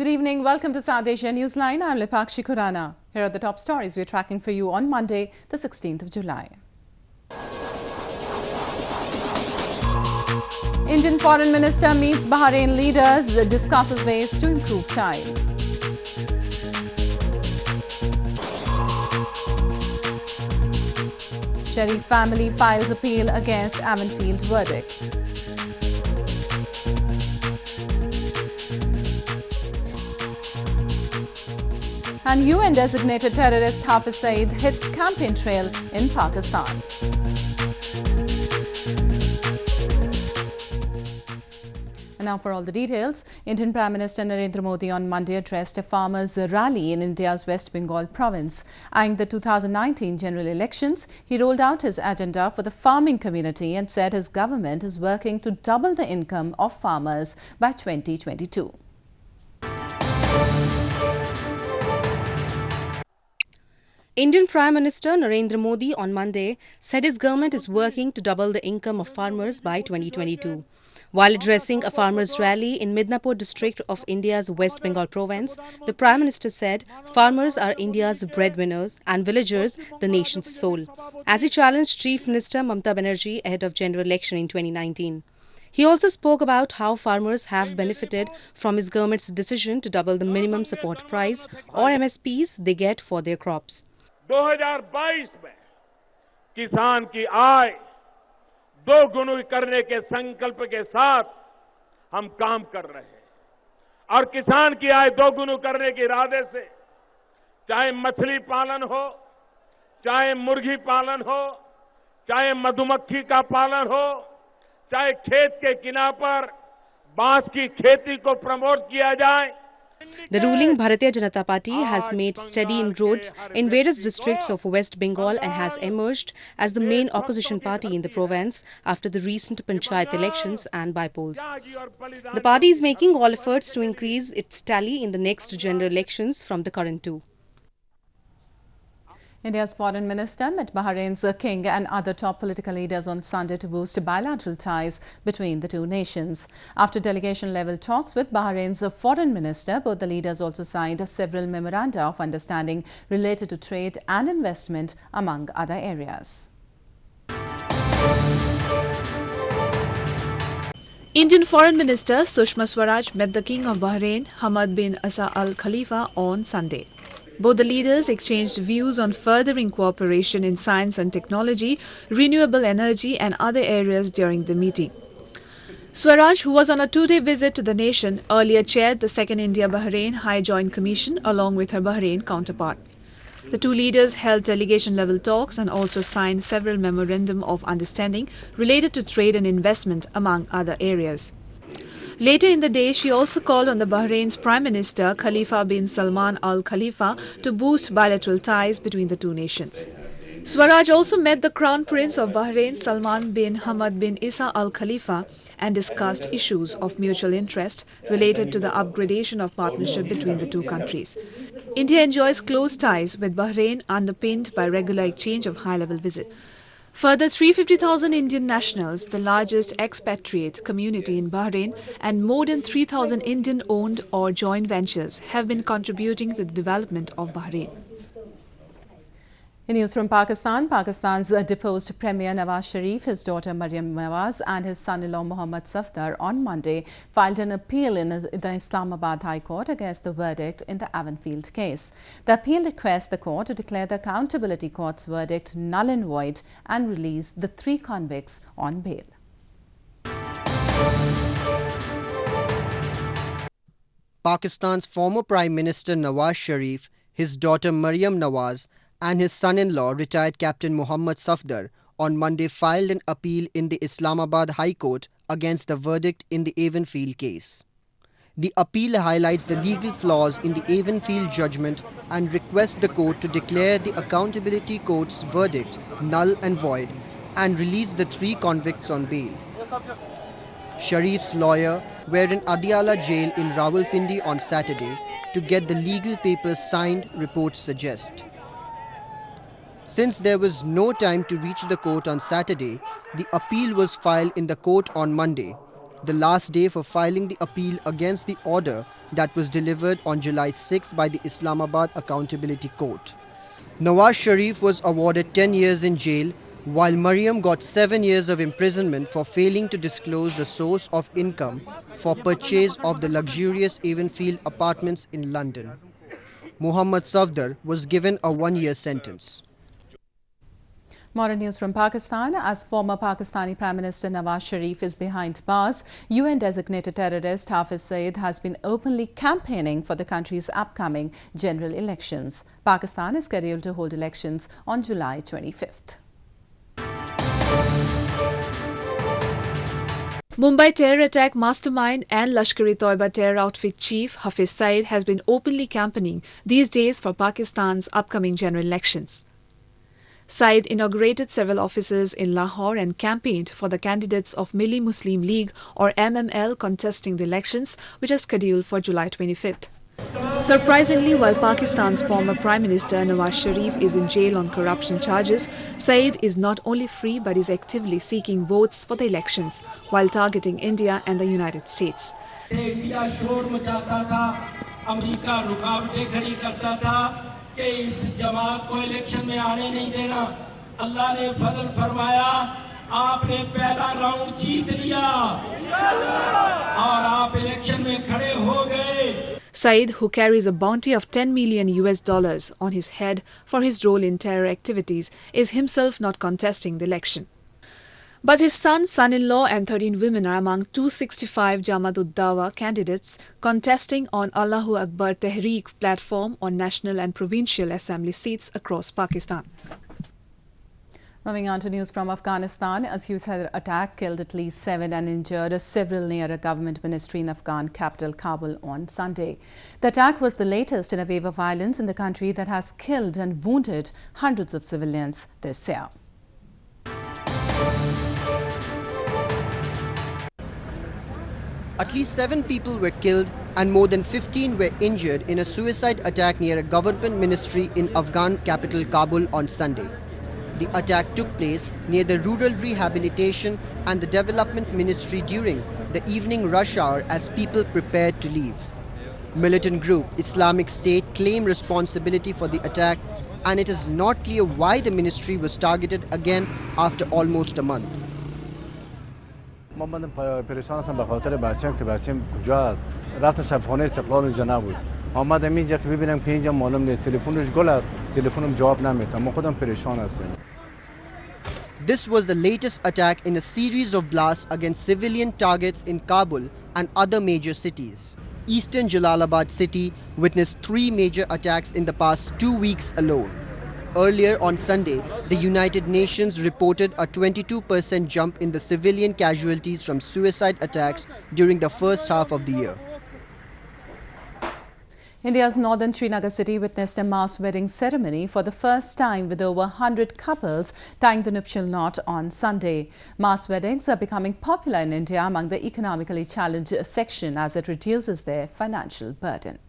Good evening. Welcome to Asia Newsline. I'm Lipakshi Khurana. Here are the top stories we're tracking for you on Monday, the 16th of July. Indian Foreign Minister meets Bahrain leaders, discusses ways to improve ties. Sharif family files appeal against Avenfield verdict. And UN designated terrorist Hafiz Saeed hits campaign trail in Pakistan. And now for all the details, Indian Prime Minister Narendra Modi on Monday addressed a farmers' rally in India's West Bengal province. Eyeing the 2019 general elections, he rolled out his agenda for the farming community and said his government is working to double the income of farmers by 2022. Indian Prime Minister Narendra Modi on Monday said his government is working to double the income of farmers by 2022. While addressing a farmers' rally in Midnapore district of India's West Bengal province, the Prime Minister said farmers are India's breadwinners and villagers the nation's soul, as he challenged Chief Minister Mamata Banerjee ahead of general election in 2019. He also spoke about how farmers have benefited from his government's decision to double the minimum support price or MSPs they get for their crops. 2022 में किसान की आय दोगुनी करने के संकल्प के साथ हम काम कर रहे हैं और किसान की आय दोगुनी करने के इरादे से चाहे मछली पालन हो, चाहे मुर्गी पालन हो, चाहे मधुमक्खी का पालन हो, चाहे खेत के किनारे पर बांस की खेती को प्रमोट किया जाए. The ruling Bharatiya Janata Party has made steady inroads in various districts of West Bengal and has emerged as the main opposition party in the province after the recent panchayat elections and by-polls. The party is making all efforts to increase its tally in the next general elections from the current two. India's foreign minister met Bahrain's king and other top political leaders on Sunday to boost bilateral ties between the two nations. After delegation-level talks with Bahrain's foreign minister, both the leaders also signed several memoranda of understanding related to trade and investment, among other areas. Indian Foreign Minister Sushma Swaraj met the King of Bahrain, Hamad bin Isa Al Khalifa, on Sunday. Both the leaders exchanged views on furthering cooperation in science and technology, renewable energy and other areas during the meeting. Swaraj, who was on a two-day visit to the nation, earlier chaired the Second India-Bahrain High Joint Commission along with her Bahrain counterpart. The two leaders held delegation-level talks and also signed several memorandum of understanding related to trade and investment, among other areas. Later in the day, she also called on the Bahrain's Prime Minister Khalifa bin Salman Al Khalifa to boost bilateral ties between the two nations. Swaraj also met the Crown Prince of Bahrain Salman bin Hamad bin Isa Al Khalifa and discussed issues of mutual interest related to the upgradation of partnership between the two countries. India enjoys close ties with Bahrain, underpinned by regular exchange of high-level visits. Further, 350,000 Indian nationals, the largest expatriate community in Bahrain, and more than 3,000 Indian-owned or joint ventures have been contributing to the development of Bahrain. In news from Pakistan, Pakistan's deposed Premier Nawaz Sharif, his daughter Maryam Nawaz and his son-in-law Mohammad Safdar on Monday filed an appeal in the Islamabad High Court against the verdict in the Avenfield case. The appeal requests the court to declare the Accountability Court's verdict null and void and release the three convicts on bail. Pakistan's former Prime Minister Nawaz Sharif, his daughter Maryam Nawaz and his son-in-law, retired Captain Mohammad Safdar, on Monday filed an appeal in the Islamabad High Court against the verdict in the Avenfield case. The appeal highlights the legal flaws in the Avenfield judgment and requests the court to declare the Accountability Court's verdict null and void and release the three convicts on bail. Sharif's lawyer were in Adiala jail in Rawalpindi on Saturday to get the legal papers signed, reports suggest. Since there was no time to reach the court on Saturday, the appeal was filed in the court on Monday. the last day for filing the appeal against the order that was delivered on July 6 by the Islamabad Accountability Court. Nawaz Sharif was awarded 10 years in jail, while Maryam got 7 years of imprisonment for failing to disclose the source of income for purchase of the luxurious Avenfield apartments in London. Mohammad Safdar was given a 1-year sentence. More news from Pakistan. As former Pakistani Prime Minister Nawaz Sharif is behind bars, UN-designated terrorist Hafiz Saeed has been openly campaigning for the country's upcoming general elections. Pakistan is scheduled to hold elections on July 25th. Mumbai terror attack mastermind and Lashkar-e-Toiba terror outfit chief Hafiz Saeed has been openly campaigning these days for Pakistan's upcoming general elections. Saeed inaugurated several offices in Lahore and campaigned for the candidates of Milli Muslim League or MML contesting the elections, which are scheduled for July 25th. Surprisingly, while Pakistan's former Prime Minister Nawaz Sharif is in jail on corruption charges, Saeed is not only free but is actively seeking votes for the elections while targeting India and the United States. कि इस जमात को election में आने नहीं देना अल्लाह ने फजल फरमाया आपने पहला राउंड जीत लिया और आप इलेक्शन में खड़े हो गए. Saeed, who carries a bounty of $10 million on his head for his role in terror activities, is himself not contesting the election. But his son, son-in-law and 13 women are among 265 Jamaat-ud-Dawa candidates contesting on Allahu Akbar Tehreek platform on national and provincial assembly seats across Pakistan. Moving on to news from Afghanistan, a suicide attack killed at least 7 and injured several near a government ministry in Afghan capital Kabul on Sunday. The attack was the latest in a wave of violence in the country that has killed and wounded hundreds of civilians this year. At least 7 people were killed and more than 15 were injured in a suicide attack near a government ministry in Afghan capital Kabul on Sunday. The attack took place near the Rural Rehabilitation and the Development Ministry during the evening rush hour as people prepared to leave. Militant group Islamic State claimed responsibility for the attack, and it is not clear why the ministry was targeted again after almost a month. من پریشان هستم به خاطر بچه‌ام که بچه‌م کجاست رفتم شفاخانه استقلال اینجا نبود آمدم اینجا که ببینم که اینجا معلوم نیست تلفنش گل است تلفنم جواب نمیده ما خودم پریشان هستیم. This was the latest attack in a series of blasts against civilian targets in Kabul and other major cities. Eastern Jalalabad city witnessed 3 major attacks in the past 2 weeks alone. Earlier on Sunday, the United Nations reported a 22% jump in the civilian casualties from suicide attacks during the first half of the year. India's northern Srinagar city witnessed a mass wedding ceremony for the first time with over 100 couples tying the nuptial knot on Sunday. Mass weddings are becoming popular in India among the economically challenged section as it reduces their financial burden.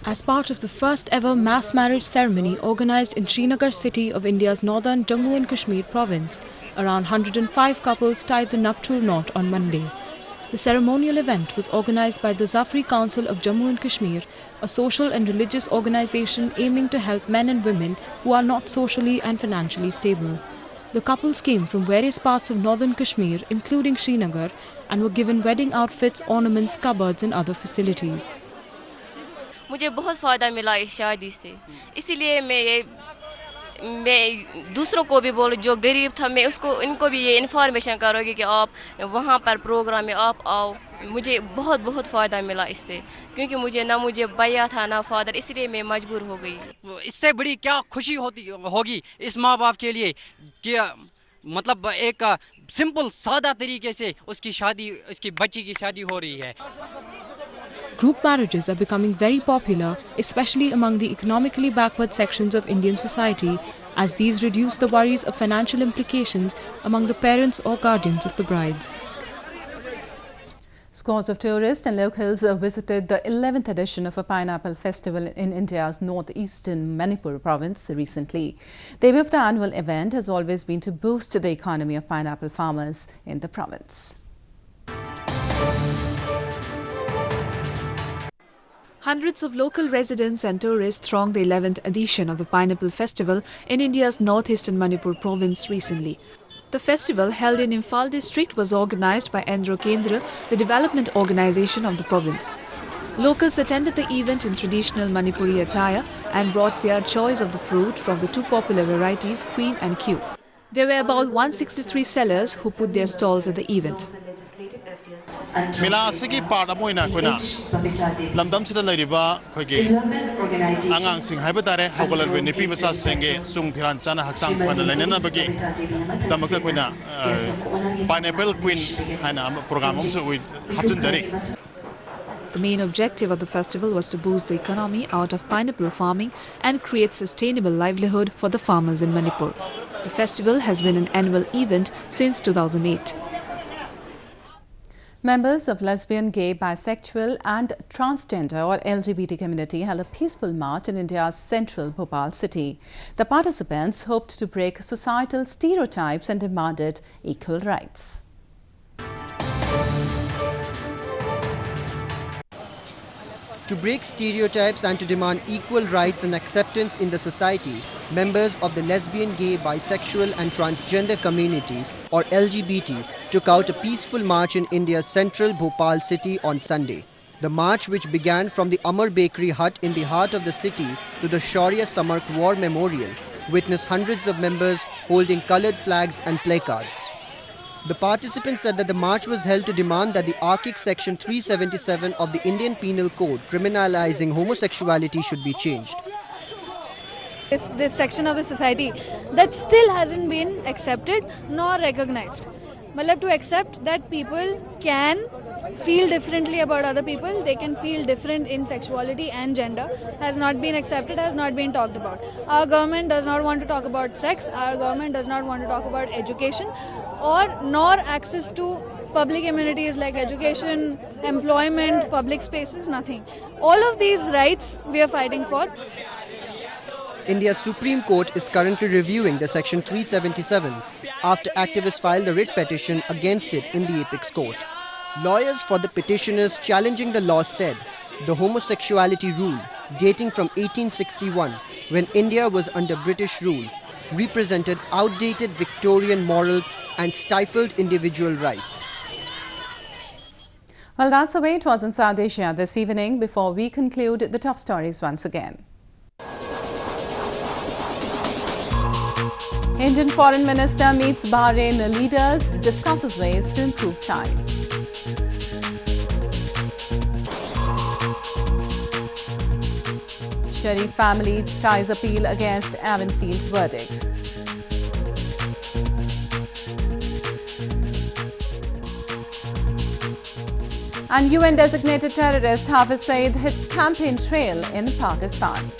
As part of the first ever mass marriage ceremony organised in Srinagar city of India's northern Jammu and Kashmir province, around 105 couples tied the nuptial knot on Monday. The ceremonial event was organised by the Zafri Council of Jammu and Kashmir, a social and religious organisation aiming to help men and women who are not socially and financially stable. The couples came from various parts of northern Kashmir, including Srinagar, and were given wedding outfits, ornaments, cupboards and other facilities. मुझे बहुत फ़ायदा मिला इस शादी से इसीलिए मैं दूसरों को भी बोलूँ जो गरीब था मैं उसको इनको भी ये इन्फॉर्मेशन करोगे कि आप वहाँ पर प्रोग्राम में आप आओ मुझे बहुत बहुत फ़ायदा मिला इससे क्योंकि मुझे ना मुझे भैया था ना फादर इसलिए मैं मजबूर हो गई. इससे बड़ी क्या खुशी होगी इस माँ बाप के लिए कि मतलब एक सिंपल सादा तरीके से उसकी बच्ची की शादी हो रही है. Group marriages are becoming very popular, especially among the economically backward sections of Indian society, as these reduce the worries of financial implications among the parents or guardians of the brides. Scores of tourists and locals visited the 11th edition of a pineapple festival in India's northeastern Manipur province recently. The aim of the annual event has always been to boost the economy of pineapple farmers in the province. Hundreds of local residents and tourists thronged the 11th edition of the Pineapple Festival in India's northeastern Manipur province recently. The festival, held in Imphal district, was organized by Andhra Kendra, the development organization of the province. Locals attended the event in traditional Manipuri attire and brought their choice of the fruit from the two popular varieties, Queen and Q. There were about 163 sellers who put their stalls at the event. Milasigi Padamoina Kuna Lamdam Sida Ladiba Kogi Angang Sing Habitare, Hogol with Nipimasa Senge, Sung Piran Chana Haksang, Panelena Bagi, Damaka Kuna, Pineapple Queen, and program also with Hapton Jari. The main objective of the festival was to boost the economy out of pineapple farming and create sustainable livelihood for the farmers in Manipur. The festival has been an annual event since 2008. Members of lesbian, gay, bisexual and transgender or LGBT community held a peaceful march in India's central Bhopal city. The participants hoped to break societal stereotypes and demanded equal rights. To break stereotypes and to demand equal rights and acceptance in the society, members of the lesbian, gay, bisexual and transgender community or LGBT took out a peaceful march in India's central Bhopal city on Sunday. The march, which began from the Amar Bakery hut in the heart of the city to the Shaurya Samark War Memorial, witnessed hundreds of members holding coloured flags and placards. The participants said that the march was held to demand that the archaic Section 377 of the Indian Penal Code criminalizing homosexuality should be changed. This section of the society that still hasn't been accepted nor recognized. Matlab, to accept that people can feel differently about other people, they can feel different in sexuality and gender, has not been accepted, has not been talked about. Our government does not want to talk about sex, our government does not want to talk about education or nor access to public amenities like education, employment, public spaces, nothing. All of these rights we are fighting for. India's Supreme Court is currently reviewing the Section 377 after activists filed a writ petition against it in the Apex Court. Lawyers for the petitioners challenging the law said the homosexuality rule, dating from 1861, when India was under British rule, represented outdated Victorian morals and stifled individual rights. Well, that's the way it was in South Asia this evening. Before we conclude, the top stories once again. Indian Foreign Minister meets Bahrain leaders, discusses ways to improve ties. Sharif family ties appeal against Avenfield verdict. And UN designated terrorist Hafiz Saeed hits campaign trail in Pakistan.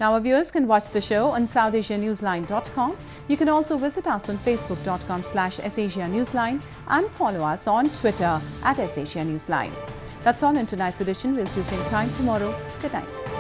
Now our viewers can watch the show on SouthAsiaNewsline.com. You can also visit us on Facebook.com/SAsia Newsline and follow us on Twitter @SAsia Newsline. That's all in tonight's edition. We'll see you same time tomorrow. Good night.